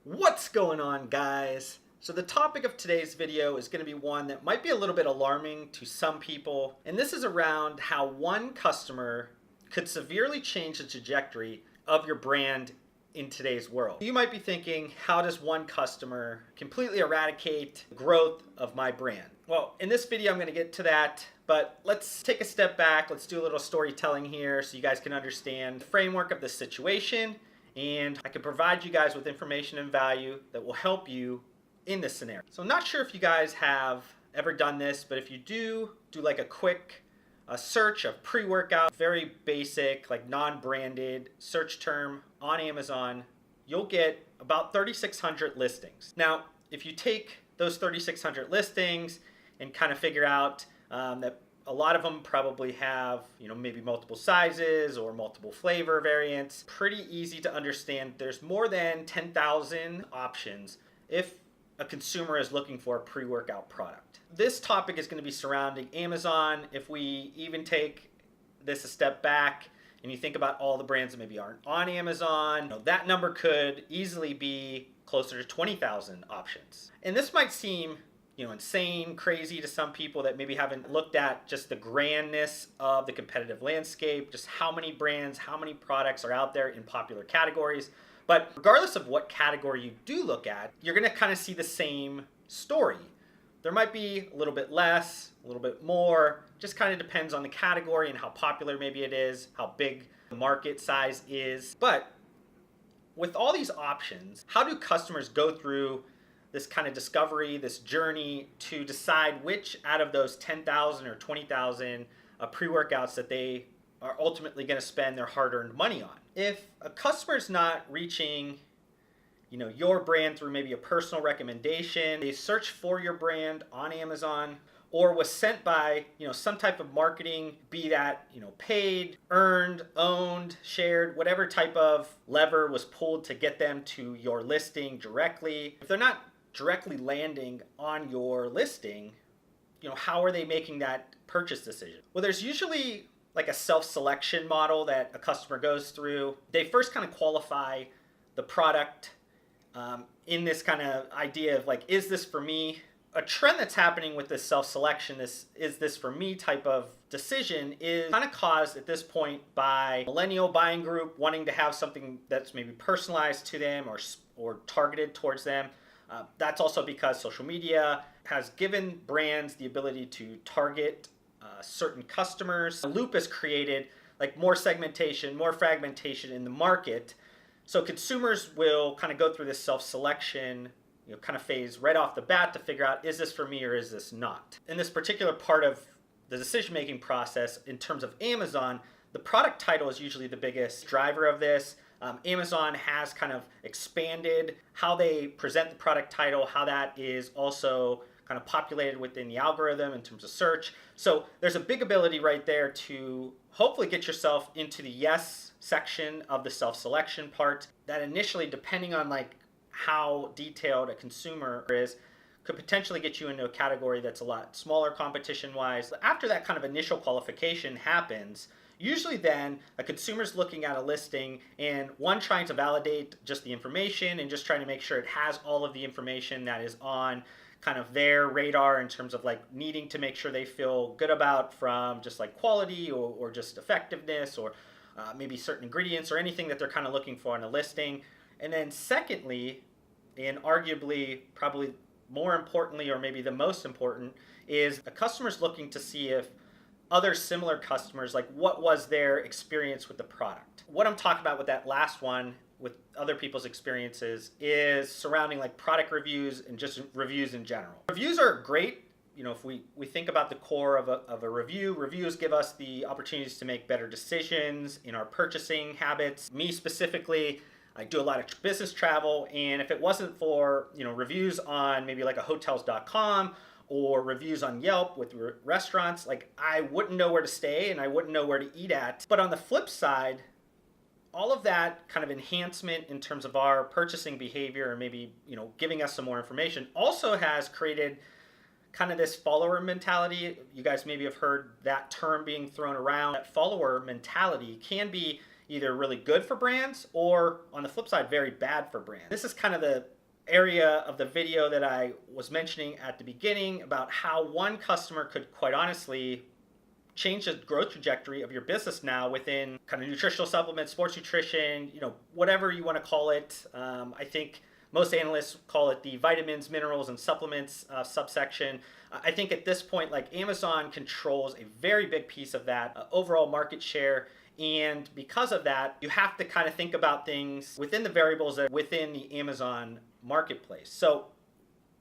What's going on, guys? So the topic of today's video is going to be one that might be a little bit alarming to some people, and this is around how one customer could severely change the trajectory of your brand in today's world. You might be thinking, how does one customer completely eradicate the growth of my brand? Well, in this video I'm going to get to that, but let's take a step back. Let's do a little storytelling here so you guys can understand the framework of the situation, and I can provide you guys with information and value that will help you in this scenario. So I'm not sure if you guys have ever done this, but if you do like a quick search of pre-workout, very basic, like non-branded search term on Amazon, you'll get about 3,600 listings. Now, if you take those 3,600 listings and kind of figure out that a lot of them probably have, maybe multiple sizes or multiple flavor variants, pretty easy to understand there's more than 10,000 options if a consumer is looking for a pre-workout product. This topic is going to be surrounding Amazon. If we even take this a step back and you think about all the brands that maybe aren't on Amazon, that number could easily be closer to 20,000 options. And this might seem insane, crazy to some people that maybe haven't looked at just the grandness of the competitive landscape, just how many brands, how many products are out there in popular categories. But regardless of what category you do look at, you're going to kind of see the same story. There might be a little bit less, a little bit more, just kind of depends on the category and how popular maybe it is, how big the market size is. But with all these options, how do customers go through this kind of discovery, this journey to decide which out of those 10,000 or 20,000 pre-workouts that they are ultimately going to spend their hard-earned money on? If a customer's not reaching your brand through maybe a personal recommendation, they search for your brand on Amazon, or was sent by some type of marketing, be that paid, earned, owned, shared, whatever type of lever was pulled to get them to your listing directly. If they're not directly landing on your listing, how are they making that purchase decision? Well, there's usually like a self-selection model that a customer goes through. They first kind of qualify the product in this kind of idea of like, is this for me? A trend that's happening with this self-selection, this is this for me type of decision, is kind of caused at this point by millennial buying group wanting to have something that's maybe personalized to them or targeted towards them. That's also because social media has given brands the ability to target certain customers. A loop is created, like more segmentation, more fragmentation in the market. So consumers will kind of go through this self-selection kind of phase right off the bat to figure out, is this for me or is this not? In this particular part of the decision-making process, in terms of Amazon, the product title is usually the biggest driver of this. Amazon has kind of expanded how they present the product title, how that is also kind of populated within the algorithm in terms of search. So there's a big ability right there to hopefully get yourself into the yes section of the self-selection part. That initially, depending on like how detailed a consumer is, could potentially get you into a category that's a lot smaller competition-wise. After that kind of initial qualification happens, usually then a consumer's looking at a listing and trying to validate just the information and just trying to make sure it has all of the information that is on kind of their radar in terms of like needing to make sure they feel good about, from just like quality or just effectiveness, or maybe certain ingredients or anything that they're kind of looking for in a listing. And then secondly, and arguably probably more importantly, or maybe the most important, is a customer's looking to see if other similar customers, like what was their experience with the product. What I'm talking about with that last one, with other people's experiences, is surrounding like product reviews and just reviews in general. Reviews are great. If we think about the core of a review, reviews give us the opportunities to make better decisions in our purchasing habits. Me specifically, I do a lot of business travel, and if it wasn't for reviews on maybe like a hotels.com or reviews on Yelp with restaurants, like I wouldn't know where to stay and I wouldn't know where to eat at. But on the flip side, all of that kind of enhancement in terms of our purchasing behavior and maybe giving us some more information also has created kind of this follower mentality. You guys maybe have heard that term being thrown around. That follower mentality can be either really good for brands or, on the flip side, very bad for brands. This is kind of the area of the video that I was mentioning at the beginning about how one customer could quite honestly change the growth trajectory of your business now within kind of nutritional supplements, sports nutrition, whatever you want to call it. I think most analysts call it the vitamins, minerals, and supplements subsection. I think at this point, like Amazon controls a very big piece of that overall market share. And because of that, you have to kind of think about things within the variables that are within the Amazon marketplace. So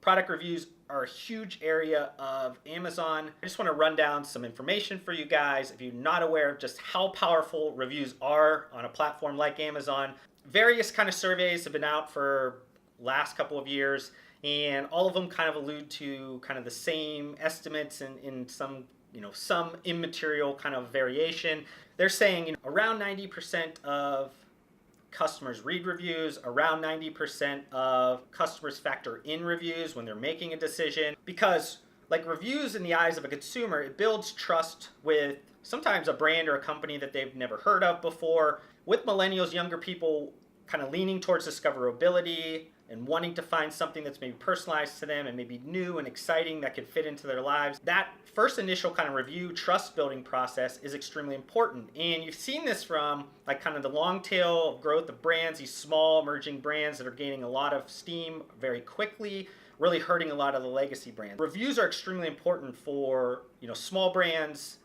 product reviews are a huge area of Amazon. I just want to run down some information for you guys. If you're not aware of just how powerful reviews are on a platform like Amazon, various kind of surveys have been out for last couple of years, and all of them kind of allude to kind of the same estimates and in some immaterial kind of variation. They're saying around 90% of customers read reviews, around 90% of customers factor in reviews when they're making a decision, because like reviews in the eyes of a consumer, it builds trust with sometimes a brand or a company that they've never heard of before. With millennials, younger people kind of leaning towards discoverability and wanting to find something that's maybe personalized to them and maybe new and exciting that could fit into their lives. That first initial kind of review trust building process is extremely important. And you've seen this from like kind of the long tail growth of brands, these small emerging brands that are gaining a lot of steam very quickly, really hurting a lot of the legacy brands. Reviews are extremely important for small brands,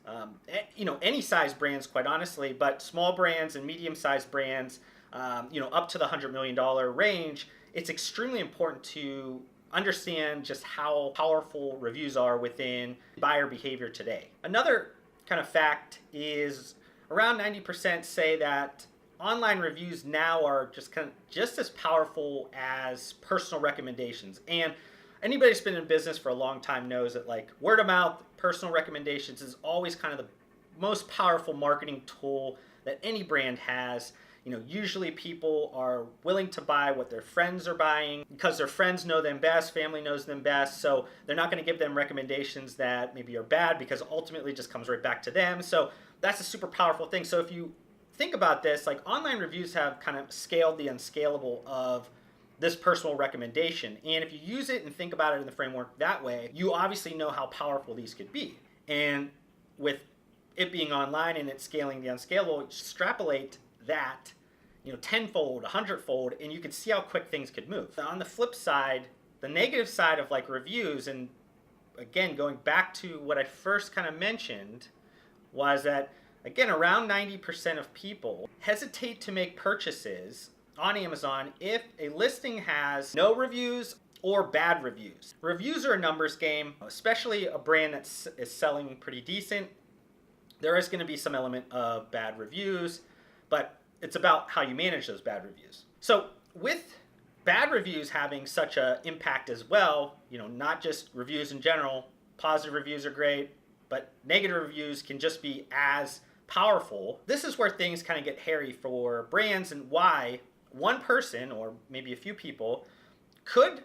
any size brands, quite honestly, but small brands and medium-sized brands, up to the $100 million range. It's extremely important to understand just how powerful reviews are within buyer behavior today. Another kind of fact is around 90% say that online reviews now are just as powerful as personal recommendations. And anybody that's been in business for a long time knows that like word of mouth, personal recommendations is always kind of the most powerful marketing tool that any brand has. Usually people are willing to buy what their friends are buying because their friends know them best, family knows them best. So they're not going to give them recommendations that maybe are bad because ultimately it just comes right back to them. So that's a super powerful thing. So if you think about this, like online reviews have kind of scaled the unscalable of this personal recommendation. And if you use it and think about it in the framework that way, you obviously know how powerful these could be. And with it being online and it scaling the unscalable, extrapolate that tenfold, 100-fold, and you can see how quick things could move. Now, on the flip side, the negative side of like reviews, and again going back to what I first kind of mentioned, was that again around 90% of people hesitate to make purchases on Amazon if a listing has no reviews or bad reviews. Reviews are a numbers game, especially a brand that is selling pretty decent. There is going to be some element of bad reviews, but it's about how you manage those bad reviews. So with bad reviews having such an impact as well, not just reviews in general, positive reviews are great, but negative reviews can just be as powerful. This is where things kind of get hairy for brands and why one person or maybe a few people could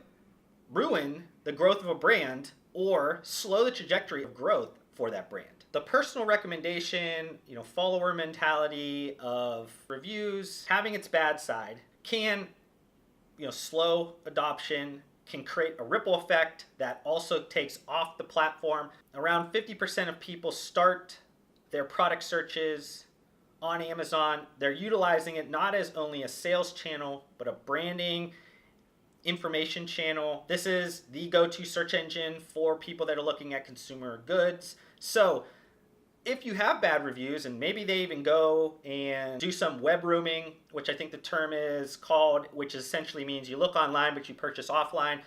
ruin the growth of a brand or slow the trajectory of growth for that brand. The personal recommendation, follower mentality of reviews, having its bad side, can, slow adoption, can create a ripple effect that also takes off the platform. Around 50% of people start their product searches on Amazon. They're utilizing it not as only a sales channel, but a branding, information channel. This is the go-to search engine for people that are looking at consumer goods. So if you have bad reviews, and maybe they even go and do some web rooming, which I think the term is called, which essentially means you look online but you purchase offline,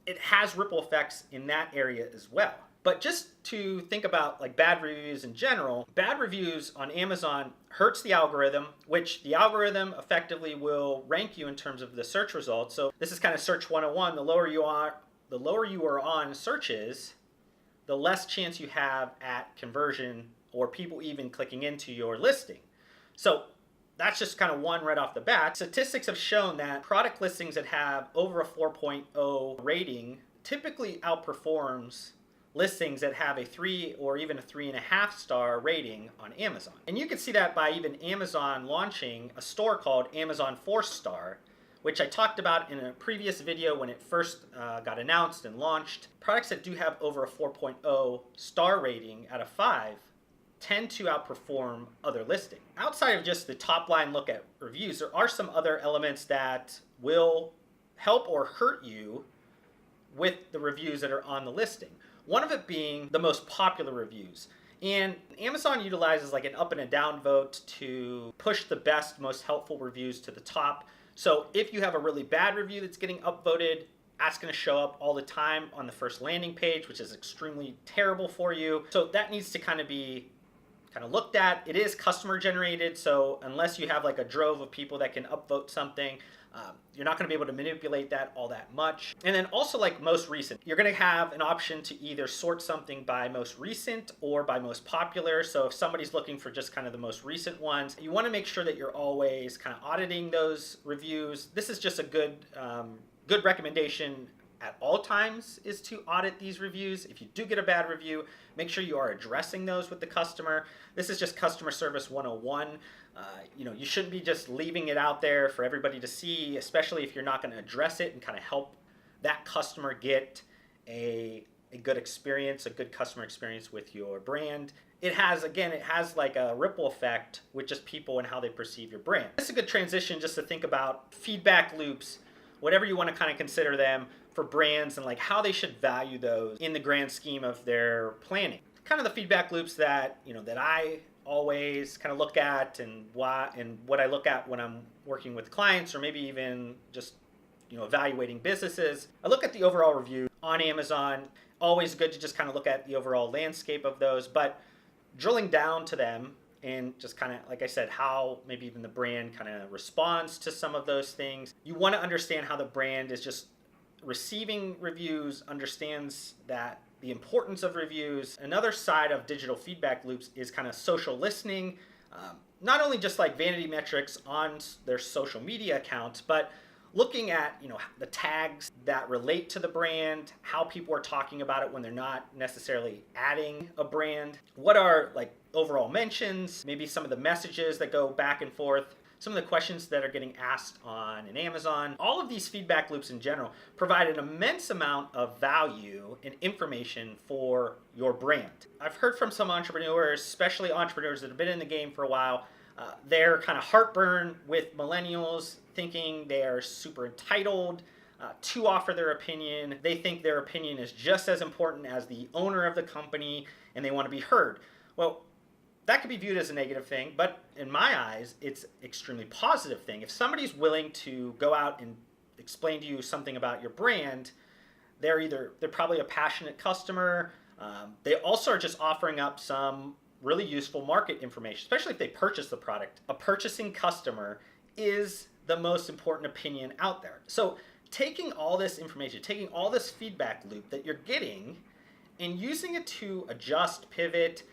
it has ripple effects in that area as well. But just to think about like bad reviews in general, bad reviews on Amazon hurts the algorithm, which the algorithm effectively will rank you in terms of the search results. So this is kind of search 101. The lower you are on searches, the less chance you have at conversion or people even clicking into your listing. So that's just kind of one right off the bat. Statistics have shown that product listings that have over a 4.0 rating typically outperforms listings that have a 3 or even a 3.5 star rating on Amazon. And you can see that by even Amazon launching a store called Amazon 4-Star, which I talked about in a previous video when it first got announced and launched. Products that do have over a 4.0 star rating out of 5 tend to outperform other listings. Outside of just the top line look at reviews, there are some other elements that will help or hurt you with the reviews that are on the listing. One of it being the most popular reviews. And Amazon utilizes like an up and a down vote to push the best, most helpful reviews to the top. So if you have a really bad review that's getting upvoted, that's going to show up all the time on the first landing page, which is extremely terrible for you. So that needs to kind of be looked at. It is customer generated, so unless you have like a drove of people that can upvote something, you're not going to be able to manipulate that all that much. And then also like most recent, you're going to have an option to either sort something by most recent or by most popular. So if somebody's looking for just kind of the most recent ones, you want to make sure that you're always kind of auditing those reviews. This is just a good recommendation at all times, is to audit these reviews. If you do get a bad review, make sure you are addressing those with the customer. This is just customer service 101. You shouldn't be just leaving it out there for everybody to see, especially if you're not going to address it and kind of help that customer get a good experience, a good customer experience with your brand. It has like a ripple effect with just people and how they perceive your brand. It's a good transition just to think about feedback loops, whatever you want to kind of consider them, for brands and like how they should value those in the grand scheme of their planning. Kind of the feedback loops that that I always kind of look at, and what I look at when I'm working with clients, or maybe even just evaluating businesses. I look at the overall review on Amazon. Always good to just kind of look at the overall landscape of those, but drilling down to them and just kind of, like I said, how maybe even the brand kind of responds to some of those things. You want to understand how the brand is just receiving reviews, understands that the importance of reviews. Another side of digital feedback loops is kind of social listening, not only just like vanity metrics on their social media accounts, but looking at the tags that relate to the brand, how people are talking about it when they're not necessarily adding a brand. What are like overall mentions, maybe some of the messages that go back and forth, some of the questions that are getting asked on an Amazon. All of these feedback loops in general provide an immense amount of value and information for your brand. I've heard from some entrepreneurs, especially entrepreneurs that have been in the game for a while, they're kind of heartburn with millennials thinking they are super entitled to offer their opinion. They think their opinion is just as important as the owner of the company, and they want to be heard. Well, that could be viewed as a negative thing, but in my eyes, it's extremely positive thing. If somebody's willing to go out and explain to you something about your brand, they're probably a passionate customer. They also are just offering up some really useful market information, especially if they purchase the product. A purchasing customer is the most important opinion out there. So taking all this information, taking all this feedback loop that you're getting and using it to adjust, pivot,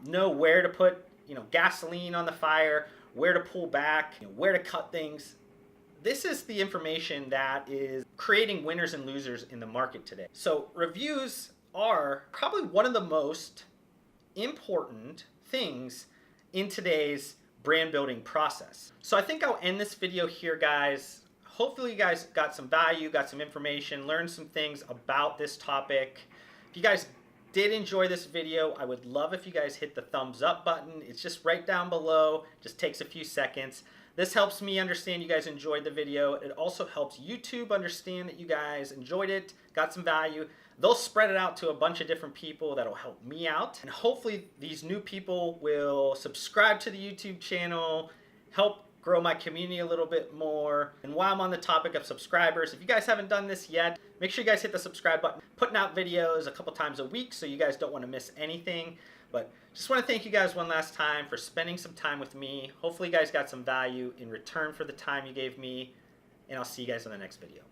know where to put gasoline on the fire, where to pull back, where to cut things. This is the information that is creating winners and losers in the market today. So reviews are probably one of the most important things in today's brand building process. So I think I'll end this video here, guys. Hopefully you guys got some value, got some information, learned some things about this topic. If you guys did enjoy this video, I would love if you guys hit the thumbs up button. It's just right down below, just takes a few seconds. This helps me understand you guys enjoyed the video. It also helps YouTube understand that you guys enjoyed it, got some value. They'll spread it out to a bunch of different people. That'll help me out. And hopefully these new people will subscribe to the YouTube channel, help grow my community a little bit more. And while I'm on the topic of subscribers, if you guys haven't done this yet, make sure you guys hit the subscribe button. Putting out videos a couple times a week so you guys don't want to miss anything. But just want to thank you guys one last time for spending some time with me. Hopefully you guys got some value in return for the time you gave me. And I'll see you guys in the next video.